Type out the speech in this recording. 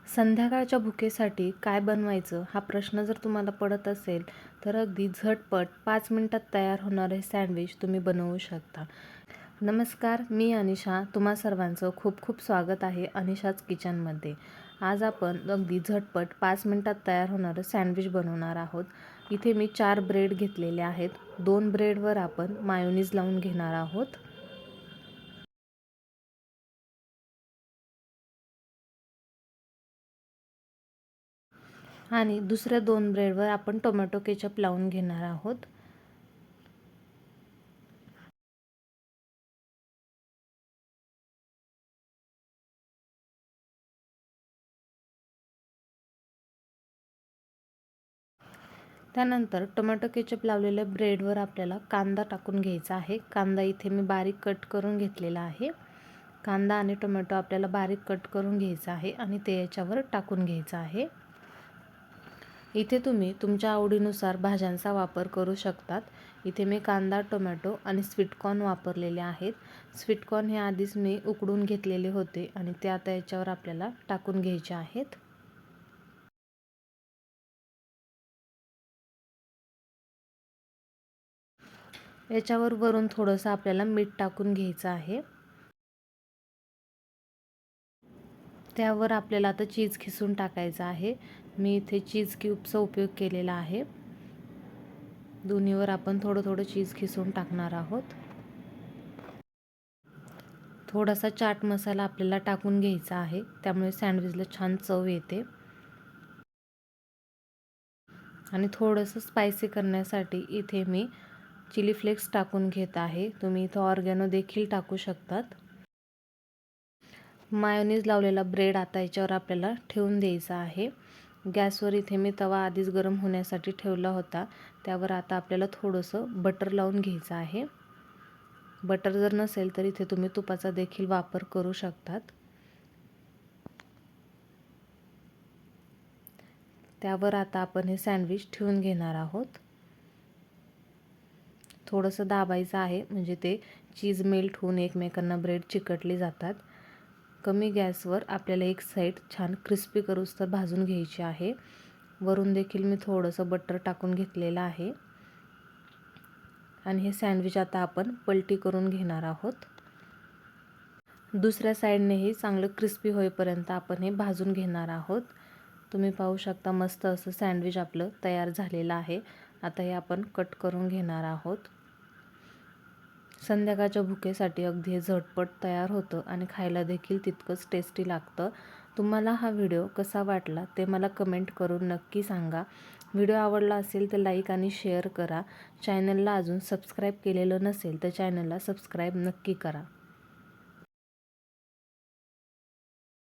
संध्याकाळच्या भुकेसाठी काय बनवायचं हा प्रश्न जर तुम्हाला पडत असेल तर अगदी झटपट 5 मिनिटात तयार होणारे सँडविच तुम्ही बनवू शकता. नमस्कार, मी अनिशा. तुम्हा सर्वांचं खूप खूप स्वागत आहे अनिशाज किचनमध्ये. आज आपण अगदी झटपट 5 मिनिटात तयार होणारं सँडविच बनवणार आहोत. इथे मी 4 ब्रेड घेतलेले आहेत. 2 ब्रेडवर आपण मायोनीज लावून घेणार आहोत. आणि दुसऱ्या 2 ब्रेडवर आपण टोमॅटो केचप लावून घेणार आहोत. त्यानंतर टोमॅटो केचप लावलेल्या ब्रेडवर आपल्याला कांदा टाकून घ्यायचा आहे. कांदा इथे मी बारीक कट करून घेतलेला आहे. कांदा आणि टोमॅटो आपल्याला बारीक कट करून घ्यायचा आहे आणि ते याच्यावर टाकून घ्यायचं आहे. इथे तुम्ही तुमच्या आवडीनुसार भाज्यांचा वापर करू शकतात. इथे मी कांदा, टोमॅटो आणि स्वीटकॉर्न वापरलेले आहेत. स्वीटकॉर्न हे आधीच मी उकडून घेतलेले होते आणि ते आता याच्यावर आपल्याला टाकून घ्यायचे आहेत. याच्यावर वरून थोडंसं आपल्याला मीठ टाकून घ्यायचं आहे. त्यावर आपल्याला आता चीज खिसून टाकायचं आहे. मी इथे चीज क्यूबचा उपयोग केलेला आहे. दोन्हीवर आपण थोडं थोडं चीज खिसून टाकणार आहोत. थोडासा चाट मसाला आपल्याला टाकून घ्यायचा आहे, त्यामुळे सँडविचला छान चव येते. आणि थोडंसं स्पायसी करण्यासाठी इथे मी चिली फ्लेक्स टाकून घेत आहे. तुम्ही इथं ऑर्गॅनो देखील टाकू शकतात. मायोनीज लावलेला ब्रेड आता याच्यावर आपल्याला ठेवून द्यायचा आहे. गॅसवर इथे मी तवा आधीच गरम होण्यासाठी ठेवला होता. त्यावर आता आपल्याला थोडंसं बटर लावून घ्यायचं आहे. बटर जर नसेल तर इथे तुम्ही तुपाचा देखील वापर करू शकतात. त्यावर आता आपण हे सँडविच ठेवून घेणार आहोत. थोडंसं दाबायचं आहे, म्हणजे ते चीज मेल्ट होऊन एकमेकांना ब्रेड चिकटले जातात. कमी गॅसवर आपल्याला एक साईड छान क्रिस्पी करूस तर भाजून घ्यायची आहे. वरून देखील मी थोडंसं बटर टाकून घेतलेलं आहे. आणि हे सँडविच आता आपण पलटी करून घेणार आहोत. दुसऱ्या साईडनेही चांगलं क्रिस्पी होईपर्यंत आपण हे भाजून घेणार आहोत. तुम्ही पाहू शकता मस्त असं सँडविच आपलं तयार झालेलं आहे. आता हे आपण कट करून घेणार आहोत. संध्याकाळच्या भुकेसाठी अगदी हे झटपट तयार होतं आणि खायला देखील तितकंच टेस्टी लागतं. तुम्हाला हा व्हिडिओ कसा वाटला ते मला कमेंट करून नक्की सांगा. व्हिडिओ आवडला असेल तर लाईक आणि शेअर करा. चॅनलला अजून सबस्क्राईब केलेलं नसेल तर चॅनलला सबस्क्राईब नक्की करा.